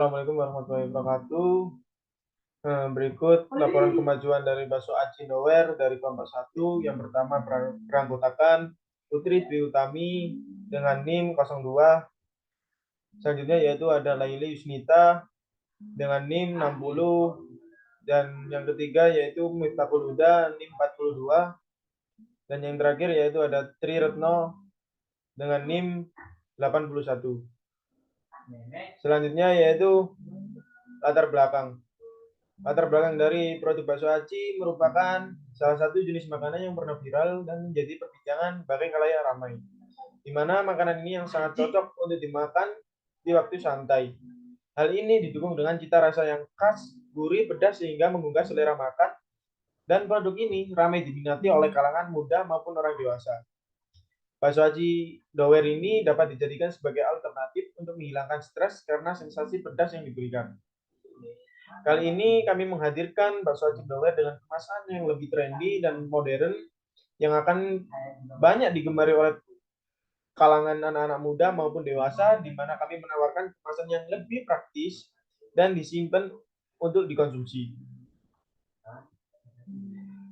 Assalamualaikum warahmatullahi wabarakatuh. Berikut laporan kemajuan dari Bakso Aci Dower dari kelompok 1. Yang pertama beranggotakan Putri Dwi Utami dengan NIM 02. Selanjutnya yaitu ada Laili Yusnita dengan NIM 60. Dan yang ketiga yaitu Miftahul Huda NIM 42. Dan yang terakhir yaitu ada Tri Retno dengan NIM 81. Selanjutnya yaitu latar belakang. Latar belakang dari produk bakso aci merupakan salah satu jenis makanan yang pernah viral dan menjadi perbincangan bagi khalayak ramai. Di mana makanan ini yang sangat cocok untuk dimakan di waktu santai. Hal ini didukung dengan cita rasa yang khas, gurih, pedas sehingga menggugah selera makan, dan produk ini ramai diminati oleh kalangan muda maupun orang dewasa. Bakso aci dower ini dapat dijadikan sebagai alternatif untuk menghilangkan stres karena sensasi pedas yang diberikan. Kali ini kami menghadirkan bakso aci dower dengan kemasan yang lebih trendy dan modern yang akan banyak digemari oleh kalangan anak-anak muda maupun dewasa, di mana kami menawarkan kemasan yang lebih praktis dan disimpan untuk dikonsumsi.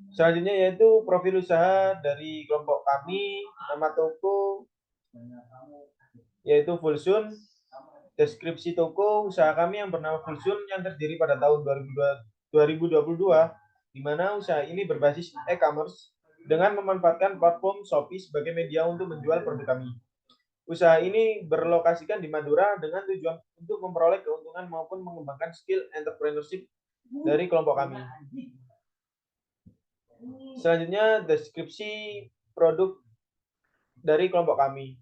Selanjutnya yaitu profil usaha dari kelompok kami, nama toko yaitu Fulsun. Deskripsi toko usaha kami yang bernama Fulsun yang terdiri pada tahun 2022, di mana usaha ini berbasis e-commerce dengan memanfaatkan platform Shopee sebagai media untuk menjual produk kami. Usaha ini berlokasikan di Madura dengan tujuan untuk memperoleh keuntungan maupun mengembangkan skill entrepreneurship dari kelompok kami. Selanjutnya, deskripsi produk dari kelompok kami.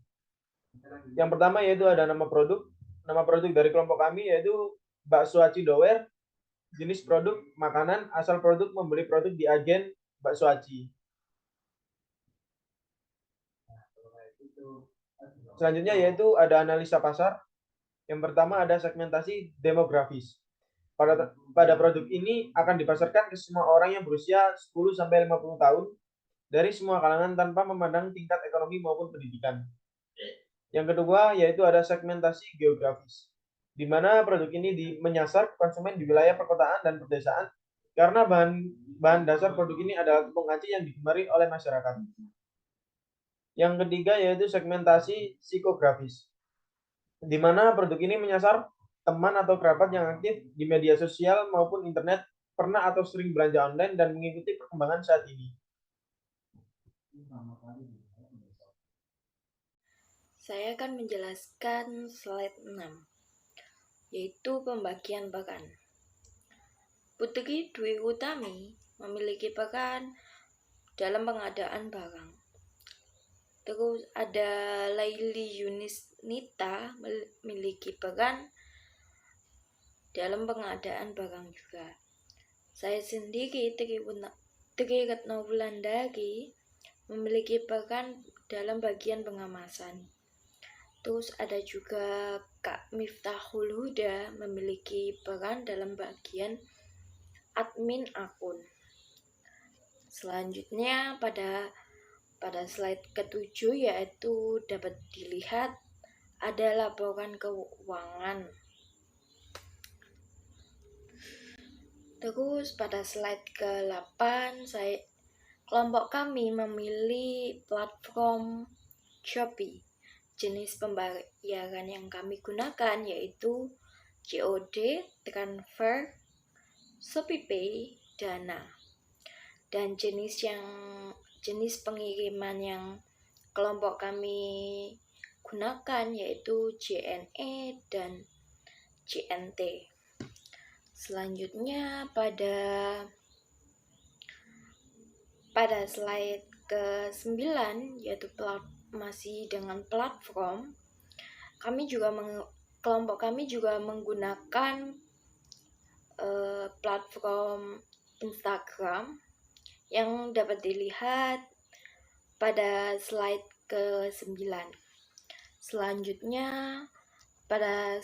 Yang pertama yaitu ada nama produk. Nama produk dari kelompok kami yaitu Bakso Aci Dower, jenis produk makanan, asal produk membeli produk di agen Bakso Aci. Selanjutnya yaitu ada analisa pasar. Yang pertama ada segmentasi demografis. Pada produk ini akan dipasarkan ke semua orang yang berusia 10 sampai 50 tahun dari semua kalangan tanpa memandang tingkat ekonomi maupun pendidikan. Yang kedua yaitu ada segmentasi geografis, di mana produk ini menyasar konsumen di wilayah perkotaan dan pedesaan karena bahan dasar produk ini adalah tepung aci yang digemari oleh masyarakat. Yang ketiga yaitu segmentasi psikografis, di mana produk ini menyasar teman atau kerabat yang aktif di media sosial maupun internet, pernah atau sering belanja online dan mengikuti perkembangan saat ini. Saya akan menjelaskan slide 6, yaitu pembagian pekan. Putri Dwi Utami memiliki pekan dalam pengadaan barang. Terus ada Laili Yunisnita memiliki pekan dalam pengadaan barang juga. Saya sendiri Tri Retno Wulandari memiliki pekan dalam bagian pengemasan. Terus ada juga Kak Miftahul Huda memiliki peran dalam bagian admin akun. Selanjutnya pada slide ke-7 yaitu dapat dilihat ada laporan keuangan. Terus pada slide ke-8 kelompok kami memilih platform Shopee. Jenis pembayaran yang kami gunakan yaitu COD, transfer, ShopeePay, Dana. Dan jenis pengiriman yang kelompok kami gunakan yaitu JNE dan JNT. Selanjutnya pada slide ke-9 yaitu masih dengan platform, kelompok kami juga menggunakan platform Instagram yang dapat dilihat pada slide ke-9. Selanjutnya pada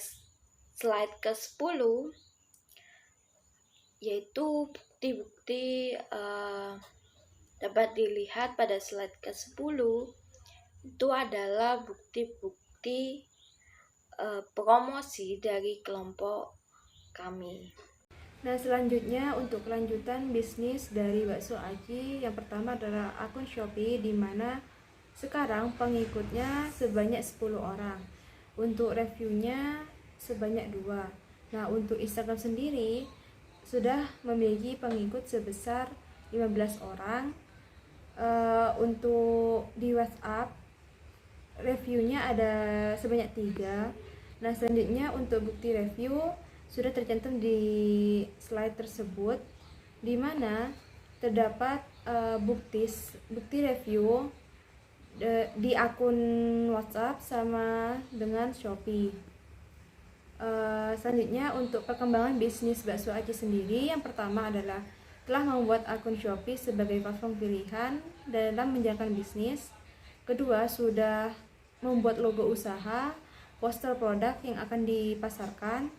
slide ke-10 yaitu bukti-bukti dapat dilihat pada slide ke-10 itu adalah bukti-bukti promosi dari kelompok kami. Nah, selanjutnya untuk kelanjutan bisnis dari Bakso Aci, yang pertama adalah akun Shopee, di mana sekarang pengikutnya sebanyak 10 orang. Untuk reviewnya sebanyak 2. Nah, untuk Instagram sendiri sudah memiliki pengikut sebesar 15 orang. Untuk di WhatsApp reviewnya ada sebanyak 3. Nah, selanjutnya untuk bukti review sudah tercantum di slide tersebut, di mana terdapat bukti review di akun WhatsApp sama dengan Shopee. Selanjutnya untuk perkembangan bisnis Bakso Aci sendiri, yang pertama adalah telah membuat akun Shopee sebagai platform pilihan dalam menjalankan bisnis. Kedua, sudah membuat logo usaha, poster produk yang akan dipasarkan.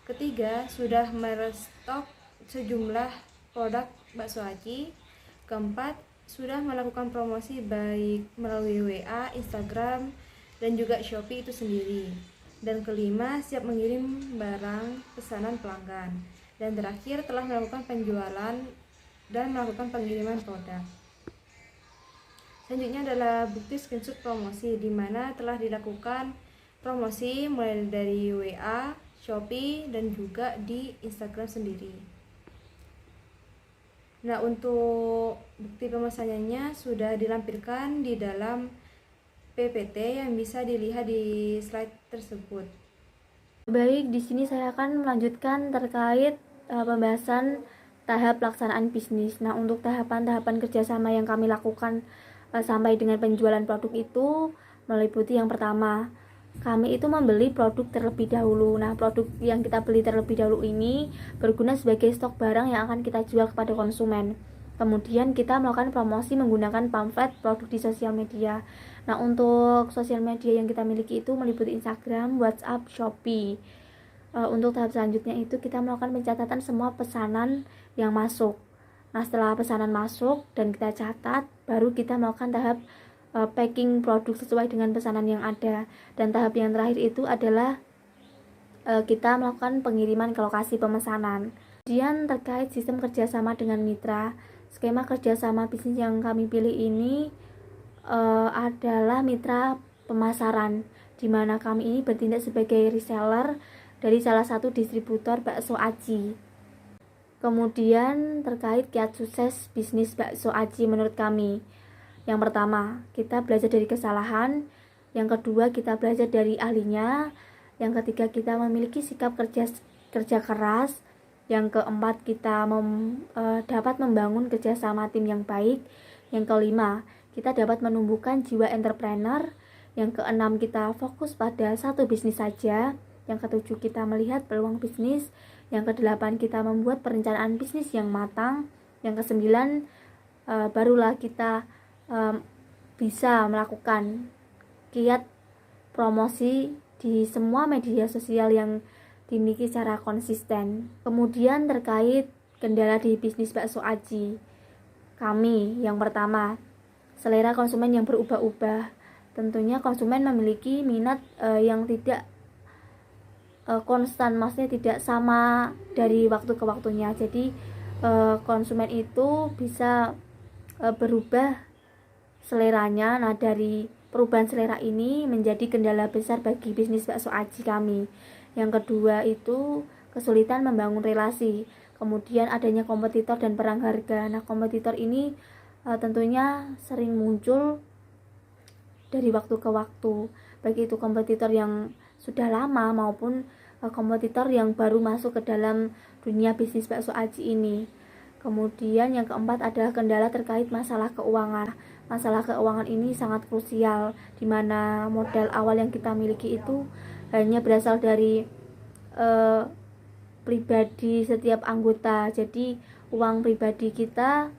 Ketiga, sudah merestok sejumlah produk Bakso Aci. Keempat, sudah melakukan promosi baik melalui WA, Instagram, dan juga Shopee itu sendiri. Dan kelima, siap mengirim barang pesanan pelanggan. Dan terakhir, telah melakukan penjualan dan melakukan pengiriman produk. Selanjutnya adalah bukti screenshot promosi, di mana telah dilakukan promosi mulai dari WA, Shopee, dan juga di Instagram sendiri. Nah, untuk bukti pemesanannya sudah dilampirkan di dalam PPT yang bisa dilihat di slide tersebut. Baik, di sini saya akan melanjutkan terkait pembahasan tahap pelaksanaan bisnis. Nah, untuk tahapan-tahapan kerjasama yang kami lakukan sampai dengan penjualan produk itu meliputi yang pertama, kami itu membeli produk terlebih dahulu. Nah, produk yang kita beli terlebih dahulu ini berguna sebagai stok barang yang akan kita jual kepada konsumen. Kemudian kita melakukan promosi menggunakan pamflet produk di sosial media. Nah, untuk sosial media yang kita miliki itu meliputi Instagram, WhatsApp, Shopee. Untuk tahap selanjutnya itu kita melakukan pencatatan semua pesanan yang masuk. Nah, setelah pesanan masuk dan kita catat, baru kita melakukan tahap packing produk sesuai dengan pesanan yang ada. Dan tahap yang terakhir itu adalah kita melakukan pengiriman ke lokasi pemesanan. Kemudian terkait sistem kerjasama dengan mitra, skema kerjasama bisnis yang kami pilih ini adalah mitra pemasaran, di mana kami ini bertindak sebagai reseller dari salah satu distributor Bakso Aci. Kemudian terkait kiat sukses bisnis Bakso Aci menurut kami, yang pertama, kita belajar dari kesalahan. Yang kedua, kita belajar dari ahlinya. Yang ketiga, kita memiliki sikap kerja keras. Yang keempat, kita dapat membangun kerjasama tim yang baik. Yang kelima, kita dapat menumbuhkan jiwa entrepreneur. Yang keenam, kita fokus pada satu bisnis saja. Yang ketujuh, kita melihat peluang bisnis. Yang kedelapan, kita membuat perencanaan bisnis yang matang. Yang kesembilan, barulah kita bisa melakukan giat promosi di semua media sosial yang dimiliki secara konsisten. Kemudian terkait kendala di bisnis Bakso Aci kami, yang pertama, selera konsumen yang berubah-ubah. Tentunya konsumen memiliki minat yang tidak konstan, maksudnya tidak sama dari waktu ke waktunya. Jadi konsumen itu bisa berubah seleranya. Nah, dari perubahan selera ini menjadi kendala besar bagi bisnis Bakso Aci kami. Yang kedua itu kesulitan membangun relasi. Kemudian adanya kompetitor dan perang harga. Nah, kompetitor ini tentunya sering muncul dari waktu ke waktu, baik itu kompetitor yang sudah lama maupun kompetitor yang baru masuk ke dalam dunia bisnis Bakso Aci ini. Kemudian yang keempat adalah kendala terkait masalah keuangan. Masalah keuangan ini sangat krusial, di mana modal awal yang kita miliki itu hanya berasal dari pribadi setiap anggota. Jadi uang pribadi kita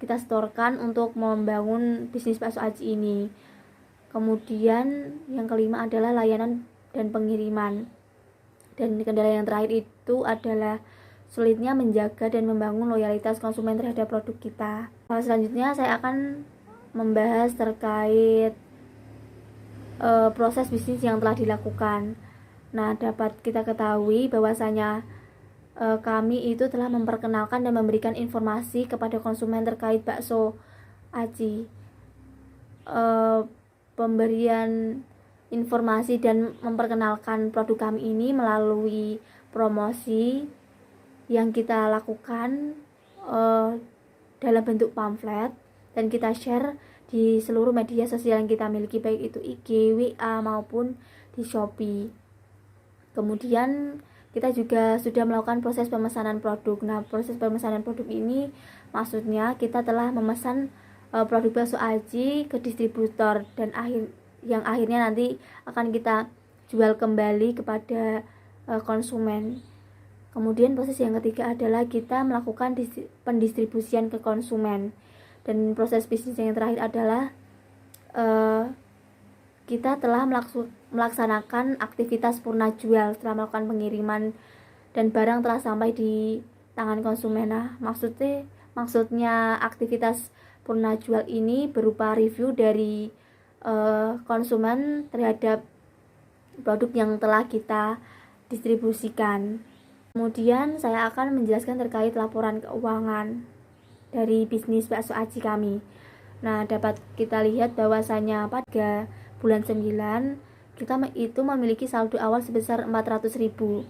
setorkan untuk membangun bisnis Bakso Aci ini. Kemudian yang kelima adalah layanan dan pengiriman. Dan kendala yang terakhir itu adalah sulitnya menjaga dan membangun loyalitas konsumen terhadap produk kita. Selanjutnya saya akan membahas terkait proses bisnis yang telah dilakukan. Nah, dapat kita ketahui bahwasanya kami itu telah memperkenalkan dan memberikan informasi kepada konsumen terkait bakso aci. Pemberian informasi dan memperkenalkan produk kami ini melalui promosi yang kita lakukan dalam bentuk pamflet dan kita share di seluruh media sosial yang kita miliki, baik itu IG, WA maupun di Shopee. Kemudian kita juga sudah melakukan proses pemesanan produk. Nah, proses pemesanan produk ini maksudnya kita telah memesan produk bakso aci ke distributor dan akhirnya nanti akan kita jual kembali kepada konsumen. Kemudian proses yang ketiga adalah kita melakukan pendistribusian ke konsumen. Dan proses bisnis yang terakhir adalah kita telah melaksanakan aktivitas purna jual setelah melakukan pengiriman dan barang telah sampai di tangan konsumen. Nah, maksudnya aktivitas purna jual ini berupa review dari konsumen terhadap produk yang telah kita distribusikan. Kemudian saya akan menjelaskan terkait laporan keuangan dari bisnis bakso aci kami. Nah, dapat kita lihat bahwasanya pada bulan 9 kita itu memiliki saldo awal sebesar 400.000.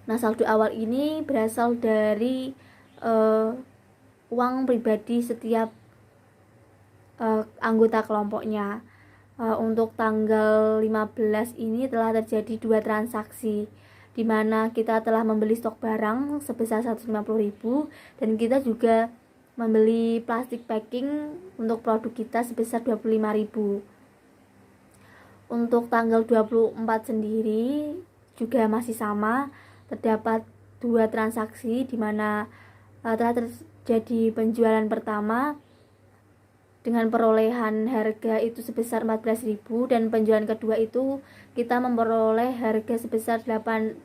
Nah, saldo awal ini berasal dari uang pribadi setiap anggota kelompoknya. Untuk tanggal 15 ini telah terjadi 2 transaksi di mana kita telah membeli stok barang sebesar 150.000 dan kita juga membeli plastik packing untuk produk kita sebesar 25.000. Untuk tanggal 24 sendiri juga masih sama, terdapat 2 transaksi di mana telah terjadi penjualan pertama dengan perolehan harga itu sebesar 14.000 dan penjualan kedua itu kita memperoleh harga sebesar 28.000.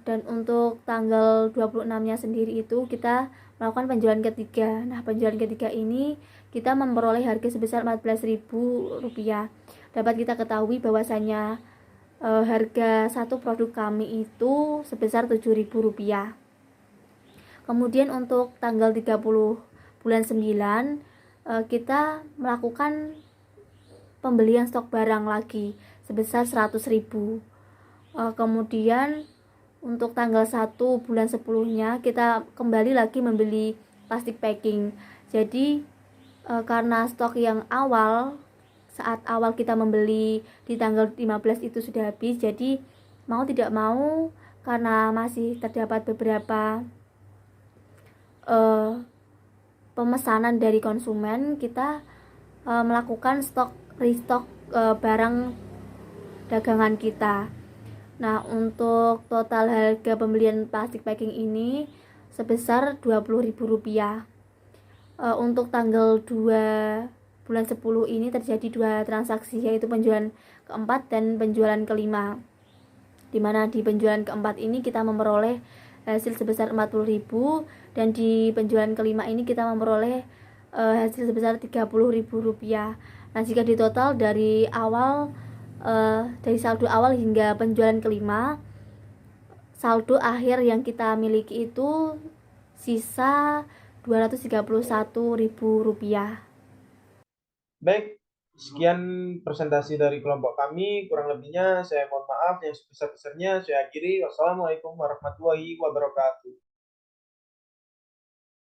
Dan untuk tanggal 26-nya sendiri itu kita melakukan penjualan ketiga. Nah, penjualan ketiga ini kita memperoleh harga sebesar Rp14.000. Dapat kita ketahui bahwasanya harga satu produk kami itu sebesar Rp7.000. Kemudian untuk tanggal 30 bulan 9 kita melakukan pembelian stok barang lagi sebesar 100.000. Kemudian untuk tanggal 1 bulan 10-nya kita kembali lagi membeli plastik packing. Jadi karena stok yang saat awal kita membeli di tanggal 15 itu sudah habis, jadi mau tidak mau karena masih terdapat beberapa pemesanan dari konsumen, kita melakukan restock barang dagangan kita. Nah, untuk total harga pembelian plastik packing ini sebesar Rp20.000. Untuk tanggal 2 bulan 10 ini terjadi 2 transaksi, yaitu penjualan keempat dan penjualan kelima, dimana di penjualan keempat ini kita memperoleh hasil sebesar 40.000 dan di penjualan kelima ini kita memperoleh hasil sebesar Rp30.000. Nah, jika ditotal dari saldo awal hingga penjualan kelima, saldo akhir yang kita miliki itu sisa Rp231.000. Baik, sekian presentasi dari kelompok kami. Kurang lebihnya saya mohon maaf. Yang sebesar-besarnya saya akhiri. Wassalamualaikum warahmatullahi wabarakatuh.